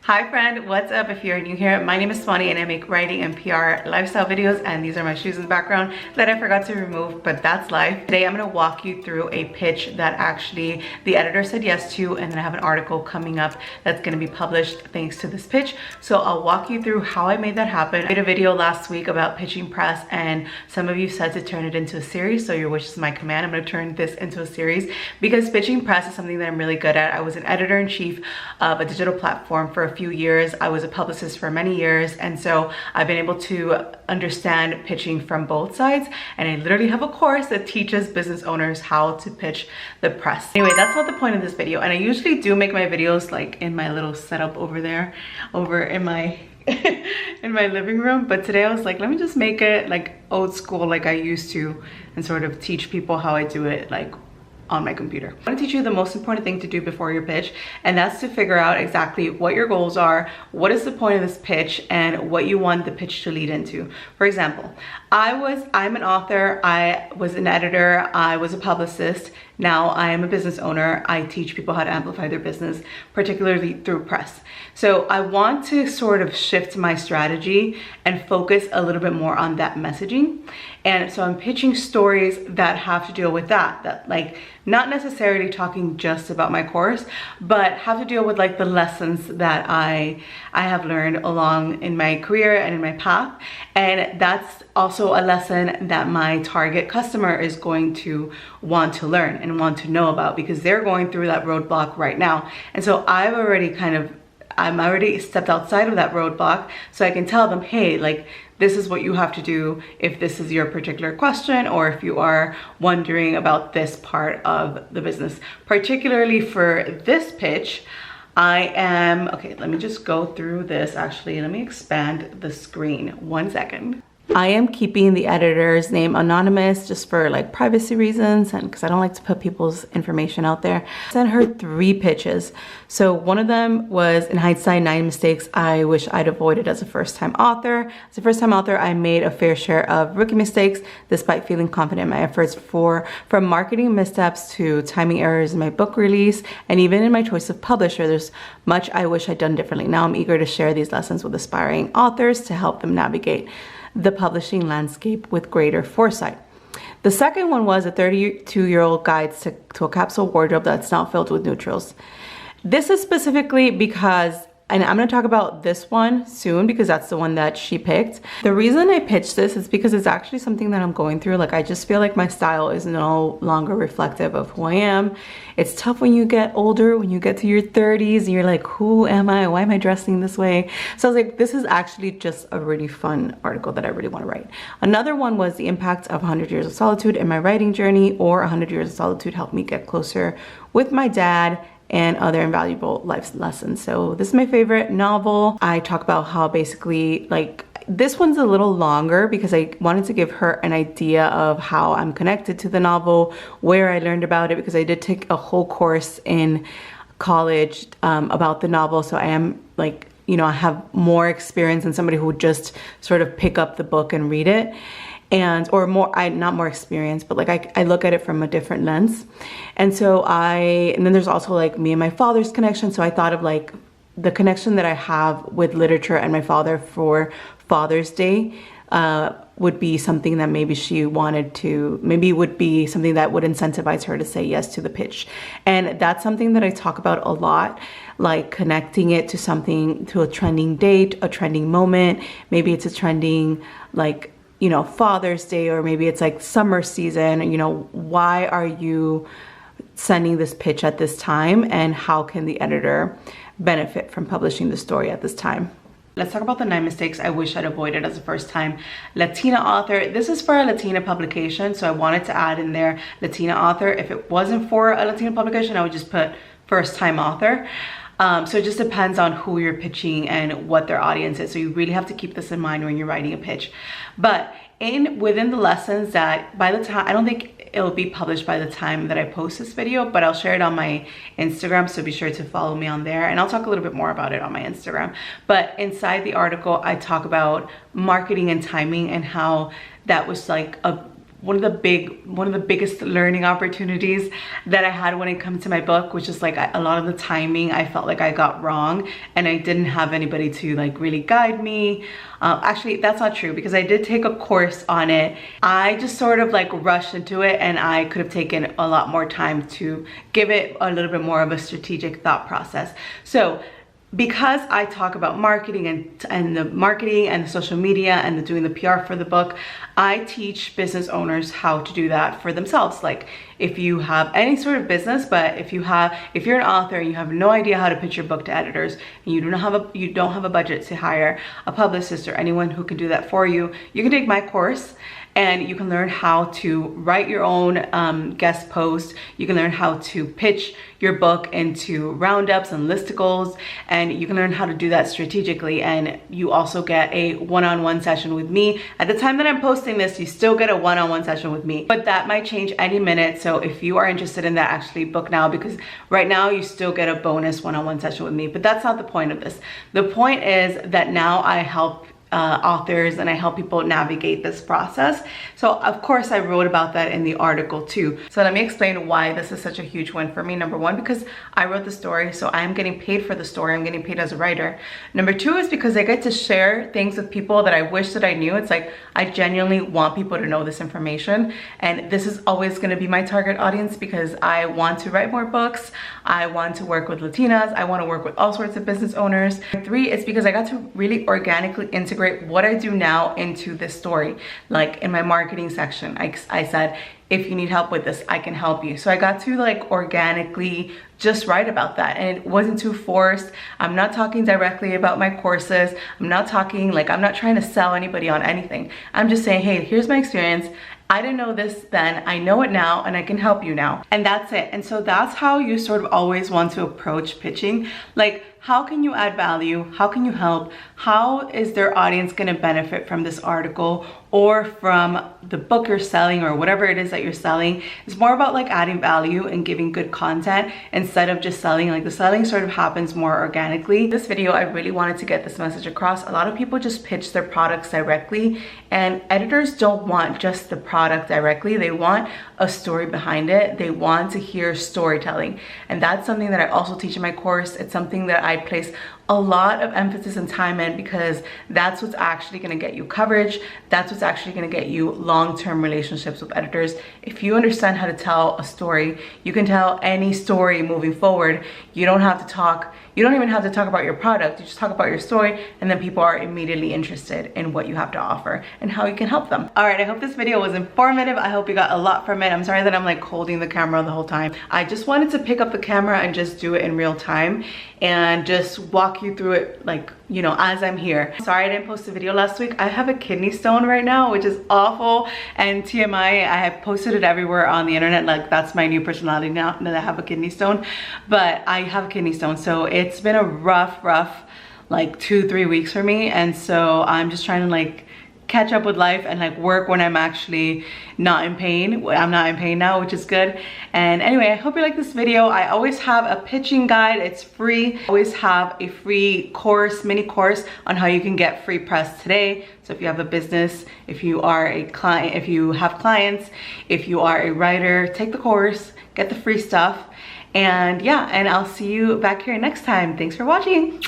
Hi friend, what's up? If you're new here, my name is Swani and I make writing and PR lifestyle videos, and these are my shoes in the background that I forgot to remove, but that's life. Today I'm going to walk you through a pitch that actually the editor said yes to, and then I have an article coming up that's going to be published thanks to this pitch. So I'll walk you through how I made that happen. I made a video last week about pitching press and some of you said to turn it into a series, so your wish is my command. I'm going to turn this into a series because pitching press is something that I'm really good at. I was an editor-in-chief of a digital platform for a few years. I was a publicist for many years, and so I've been able to understand pitching from both sides, and I literally have a course that teaches business owners how to pitch the press. Anyway, that's not the point of this video, and I usually do make my videos like in my little setup over there, over in my in my living room, but today I was like, let me just make it like old school like I used to and sort of teach people how I do it like on my computer. I want to teach you the most important thing to do before your pitch, and that's to figure out exactly what your goals are, what is the point of this pitch, and what you want the pitch to lead into. For example, I'm an author, I was an editor, I was a publicist, now I am a business owner. I teach people how to amplify their business, particularly through press. So I want to sort of shift my strategy and focus a little bit more on that messaging. And so I'm pitching stories that have to deal with that like not necessarily talking just about my course, but have to deal with like the lessons that I have learned along in my career and in my path. And that's also a lesson that my target customer is going to want to learn and want to know about, because they're going through that roadblock right now. And so I'm already stepped outside of that roadblock, so I can tell them, hey, like, this is what you have to do if this is your particular question, or if you are wondering about this part of the business. Particularly for this pitch, okay, let me just go through this. Actually, let me expand the screen. 1 second. I am keeping the editor's name anonymous just for like privacy reasons, and because I don't like to put people's information out there. I sent her 3 pitches. So one of them was, in hindsight, 9 mistakes I wish I'd avoided as a first-time author. As a first-time author, I made a fair share of rookie mistakes despite feeling confident in my efforts, from marketing missteps to timing errors in my book release, and even in my choice of publisher. There's much I wish I'd done differently. Now I'm eager to share these lessons with aspiring authors to help them navigate the publishing landscape with greater foresight. The second one was a 32-year-old guide to a capsule wardrobe that's not filled with neutrals. This is specifically because, and I'm going to talk about this one soon because that's the one that she picked. The reason I pitched this is because it's actually something that I'm going through. Like, I just feel like my style is no longer reflective of who I am. It's tough when you get older, when you get to your 30s, and you're like, who am I? Why am I dressing this way? So I was like, this is actually just a really fun article that I really want to write. Another one was the impact of 100 years of solitude in my writing journey, or 100 years of solitude helped me get closer with my dad and other invaluable life lessons. So this is my favorite novel. I talk about how basically, like, this one's a little longer because I wanted to give her an idea of how I'm connected to the novel, where I learned about it, because I did take a whole course in college about the novel. So I am like, you know, I have more experience than somebody who would just sort of pick up the book and read it. Not more experience, but like I look at it from a different lens. And so and then there's also like me and my father's connection. So I thought of like the connection that I have with literature and my father for Father's Day would be something that maybe would be something that would incentivize her to say yes to the pitch. And that's something that I talk about a lot, like connecting it to something, to a trending date, a trending moment. Maybe it's a trending, like, you know, Father's Day, or maybe it's like summer season. You know, why are you sending this pitch at this time, and how can the editor benefit from publishing the story at this time? Let's talk about the 9 mistakes I wish I'd avoided as a first-time Latina author. This is for a Latina publication, so I wanted to add in there Latina author. If it wasn't for a Latina publication, I would just put first-time author. So it just depends on who you're pitching and what their audience is. So you really have to keep this in mind when you're writing a pitch. But within the lessons that, by the time, I don't think it'll be published by the time that I post this video, but I'll share it on my Instagram, so be sure to follow me on there, and I'll talk a little bit more about it on my Instagram. But inside the article, I talk about marketing and timing, and how that was like a one of the biggest learning opportunities that I had when it comes to my book, which is like a lot of the timing I felt like I got wrong, and I didn't have anybody to like really guide me. Actually, that's not true, because I did take a course on it. I just sort of like rushed into it, and I could have taken a lot more time to give it a little bit more of a strategic thought process. So because I talk about marketing and the marketing and the social media and doing the PR for the book, I teach business owners how to do that for themselves. Like, if you have any sort of business, but if you're an author and you have no idea how to pitch your book to editors, and you don't have a budget to hire a publicist or anyone who can do that for you, you can take my course and you can learn how to write your own guest post. You can learn how to pitch your book into roundups and listicles, and you can learn how to do that strategically. And you also get a one-on-one session with me. At the time that I'm posting this, you still get a one-on-one session with me, but that might change any minute. So if you are interested in that, actually book now, because right now you still get a bonus one-on-one session with me. But that's not the point of this. The point is that now I help authors and I help people navigate this process. So of course I wrote about that in the article too. So let me explain why this is such a huge win for me. Number one, because I wrote the story, so I am getting paid for the story. I'm getting paid as a writer. Number two is because I get to share things with people that I wish that I knew. It's like, I genuinely want people to know this information, and this is always going to be my target audience, because I want to write more books. I want to work with Latinas. I want to work with all sorts of business owners. Three is because I got to really organically integrate what I do now into this story. Like in my marketing section, I said, if you need help with this, I can help you. So I got to like organically just write about that, and it wasn't too forced. I'm not talking directly about my courses. I'm not trying to sell anybody on anything. I'm just saying, hey, here's my experience. I didn't know this then, I know it now, and I can help you now. And that's it. And so that's how you sort of always want to approach pitching. Like, how can you add value? How can you help? How is their audience gonna benefit from this article or from the book you're selling or whatever it is that you're selling? It's more about like adding value and giving good content instead of just selling. Like, the selling sort of happens more organically. This video, I really wanted to get this message across. A lot of people just pitch their products directly, and editors don't want just the product directly. They want a story behind it. They want to hear storytelling. And that's something that I also teach in my course. It's something that I place a lot of emphasis and time in, because that's what's actually going to get you coverage. That's what's actually going to get you long-term relationships with editors. If you understand how to tell a story, you can tell any story moving forward. You don't even have to talk about your product. You just talk about your story, and then people are immediately interested in what you have to offer and how you can help them. All right, I hope this video was informative. I hope you got a lot from it. I'm sorry that I'm like holding the camera the whole time. I just wanted to pick up the camera and just do it in real time and just walk you through it, like, you know, as I'm here. Sorry I didn't post a video last week. I have a kidney stone right now, which is awful, and TMI, I have posted it everywhere on the internet. Like, that's my new personality now, that I have a kidney stone. But I have a kidney stone, so it's been a rough like 2-3 weeks for me, and so I'm just trying to like catch up with life and like work when I'm actually not in pain. I'm not in pain now, which is good. And anyway, I hope you like this video. I always have a pitching guide. It's free. I always have a free course, mini course on how you can get free press today. So if you have a business, if you are a client, if you have clients, if you are a writer, take the course, get the free stuff. And yeah, and I'll see you back here next time. Thanks for watching.